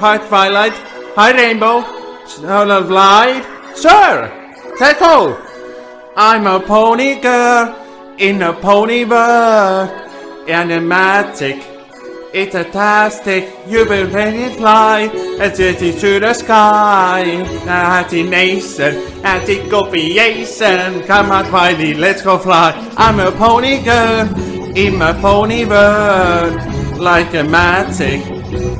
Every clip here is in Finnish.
Hi Twilight, hi Rainbow, Snow of Light, sir, Teco. I'm a pony girl in a pony world, animatic, it's fantastic. You will let it fly, as it is to the sky. Anti-nation, anti-copiation. Come on, Twilight, let's go fly. I'm a pony girl in a pony world, like a magic.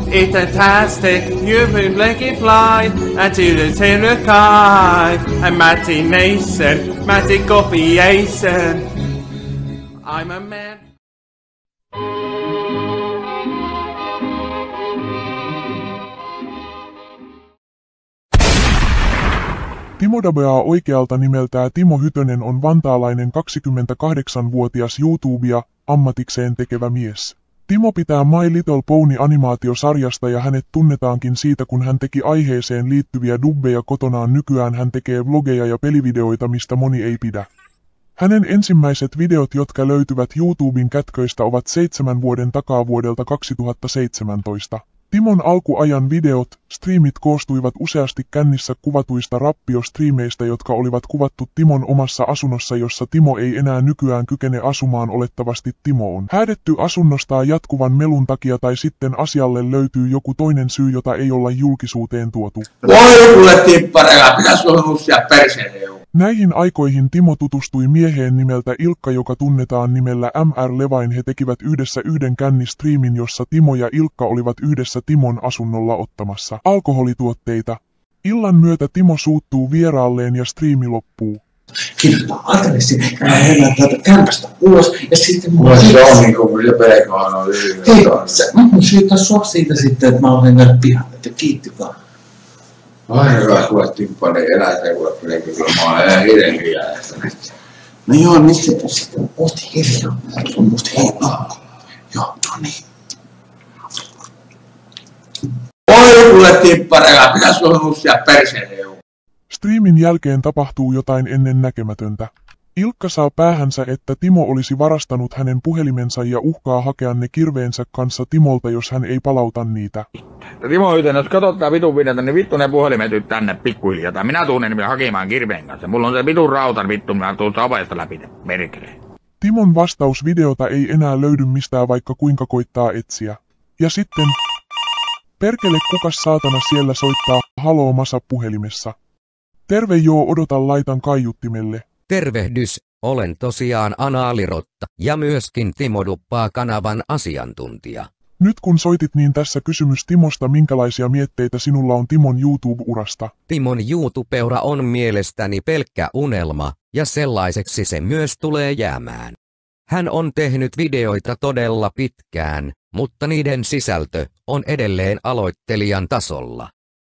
It's fantastic, you will make it fly until the sky. A matination, magic copiation. I'm a man. Timo Dabeaa oikealta nimeltään Timo Hytönen on vantaalainen 28-vuotias YouTubea ammatikseen tekevä mies. Timo pitää My Little Pony-animaatiosarjasta ja hänet tunnetaankin siitä, kun hän teki aiheeseen liittyviä dubbeja kotonaan. Nykyään hän tekee vlogeja ja pelivideoita, mistä moni ei pidä. Hänen ensimmäiset videot, jotka löytyvät YouTuben kätköistä, ovat 7 vuoden takaa vuodelta 2017. Timon alkuajan videot, striimit koostuivat useasti kännissä kuvatuista rappiostriimeistä, jotka olivat kuvattu Timon omassa asunnossa, jossa Timo ei enää nykyään kykene asumaan. Olettavasti Timo on häädetty asunnostaan jatkuvan melun takia, tai sitten asialle löytyy joku toinen syy, jota ei olla julkisuuteen tuotu. Voi kuule tippareilla, pitäis olla nussia perseelle. Näihin aikoihin Timo tutustui mieheen nimeltä Ilkka, joka tunnetaan nimellä Mr. Levain. He tekivät yhdessä yhden kännistriimin, jossa Timo ja Ilkka olivat yhdessä Timon asunnolla ottamassa alkoholituotteita. Illan myötä Timo suuttuu vieraalleen ja striimi loppuu. Kirjoitetaan adressi, heillä täältä kämpästä ulos ja sitten No se on niinku se pelkohan on hei, mä syytän sua siitä sitten, että mä olen näin pihalle, että kiitti vaan. Ai hyvä, kuule timppani eläitä, kuule pelkästään. Mä oon ihan hirveän hiljaa. No joo, miksi sitten musti hiljaa? Se on musti hiljaa. Joo, no niin. Voi kuule tippareilla, pitäis olla nussia perseelle. Striimin jälkeen tapahtuu jotain ennen näkemätöntä. Ilkka saa päähänsä, että Timo olisi varastanut hänen puhelimensa ja uhkaa hakea ne kirveensä kanssa Timolta, jos hän ei palauta niitä. Timo Hytönen, jos katsot tää vitun videota, niin vittu ne puhelimet nyt tänne pikkuhiljaa. Tai minä tuun ne hakemaan kirveen kanssa. Mulla on se vitun rautan vittu, mä tuun ovesta läpi, merkille. Timon vastausvideota ei enää löydy mistään, vaikka kuinka koittaa etsiä. Ja sitten... Perkele, kukas saatana siellä soittaa haloo masa puhelimessa. Terve joo, odota, laitan kaiuttimelle. Tervehdys, olen tosiaan Anaalirotta ja myöskin Timo Duppaa kanavan asiantuntija. Nyt kun soitit, niin tässä kysymys Timosta: minkälaisia mietteitä sinulla on Timon YouTube-urasta? Timon YouTube-ura on mielestäni pelkkä unelma, ja sellaiseksi se myös tulee jäämään. Hän on tehnyt videoita todella pitkään, mutta niiden sisältö on edelleen aloittelijan tasolla.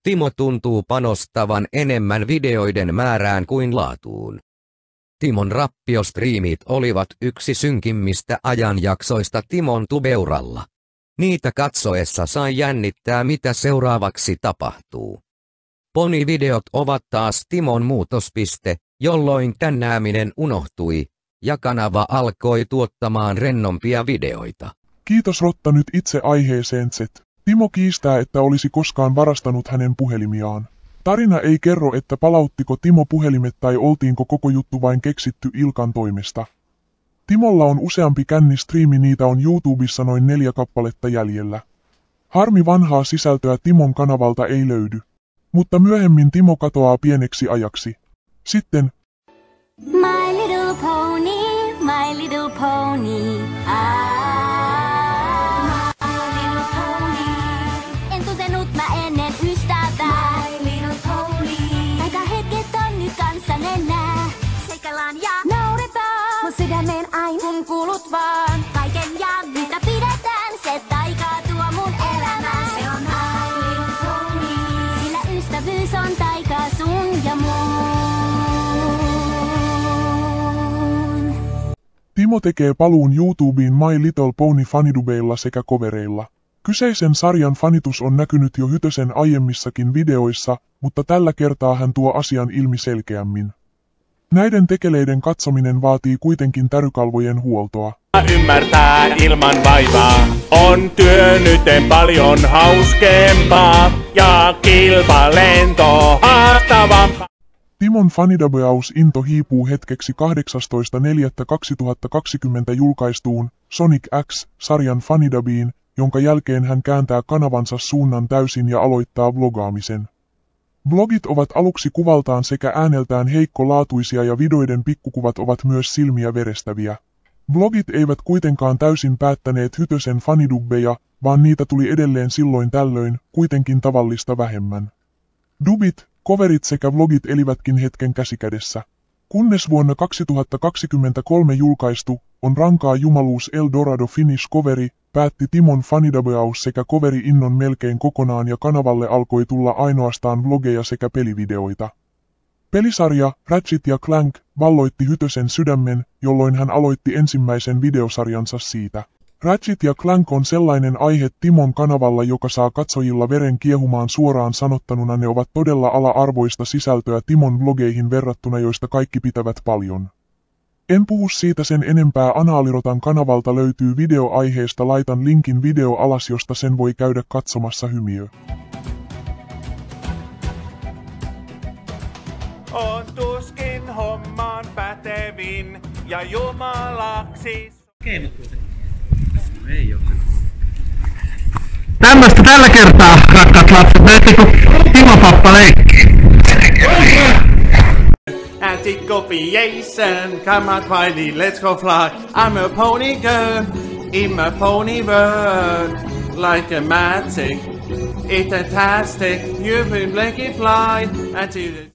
Timo tuntuu panostavan enemmän videoiden määrään kuin laatuun. Timon rappiostriimit olivat yksi synkimmistä ajanjaksoista Timon tubeuralla. Niitä katsoessa sai jännittää, mitä seuraavaksi tapahtuu. Ponivideot ovat taas Timon muutospiste, jolloin kännääminen unohtui, ja kanava alkoi tuottamaan rennompia videoita. Kiitos Rotta, nyt itse aiheeseen Z. Timo kiistää, että olisi koskaan varastanut hänen puhelimiaan. Tarina ei kerro, että palauttiko Timo puhelimet tai oltiinko koko juttu vain keksitty Ilkan toimesta. Timolla on useampi kännistriimi, niitä on YouTubessa noin 4 kappaletta jäljellä. Harmi, vanhaa sisältöä Timon kanavalta ei löydy. Mutta myöhemmin Timo katoaa pieneksi ajaksi. Sitten... My little pony, my little pony. Sydämeen aina kun kuulut vaan kaiken ja mitä pidetään, se taika tuo mun elämään. Se on My Little Pony, sillä ystävyys on taika sun ja mun. Timo tekee paluun YouTubeen My Little Pony fanidubeilla sekä covereilla. Kyseisen sarjan fanitus on näkynyt jo Hytösen aiemmissakin videoissa, mutta tällä kertaa hän tuo asian ilmi selkeämmin. Näiden tekeleiden katsominen vaatii kuitenkin tärykalvojen huoltoa. Ymmärtää ilman vaivaa. On työ nyten paljon hauskempaa ja kilpalento haastavampaa. Timon fanidabeaus-into hiipuu hetkeksi 18.4.2020 julkaistuun Sonic X-sarjan fanidabiin, jonka jälkeen hän kääntää kanavansa suunnan täysin ja aloittaa vlogaamisen. Vlogit ovat aluksi kuvaltaan sekä ääneltään heikkolaatuisia ja videoiden pikkukuvat ovat myös silmiä verestäviä. Vlogit eivät kuitenkaan täysin päättäneet Hytösen fanidubbeja, vaan niitä tuli edelleen silloin tällöin, kuitenkin tavallista vähemmän. Dubit, coverit sekä vlogit elivätkin hetken käsikädessä. Kunnes vuonna 2023 julkaistu On rankaa jumaluus El Dorado Finish coveri, päätti Timon fanidabeaus sekä coveri-innon melkein kokonaan ja kanavalle alkoi tulla ainoastaan vlogeja sekä pelivideoita. Pelisarja Ratchet & Clank valloitti Hytösen sydämen, jolloin hän aloitti ensimmäisen videosarjansa siitä. Ratchet & Clank on sellainen aihe Timon kanavalla, joka saa katsojilla veren kiehumaan suoraan sanottanuna. Ne ovat todella ala-arvoista sisältöä Timon vlogeihin verrattuna, joista kaikki pitävät paljon. En puhu siitä sen enempää. Anaalirotan kanavalta löytyy video aiheesta, laitan linkin video alas, josta sen voi käydä katsomassa. Hymiö. On tuskin homman pätevin ja jumalaksi. Tämmöstä tällä kertaa, rakkaat lapset, näettekö Timo Pappa leikki? Anti-copiation, come on Twiley, let's go fly. I'm a pony girl, in a pony world. Like a magic, it's fantastic, you've been blinking fly.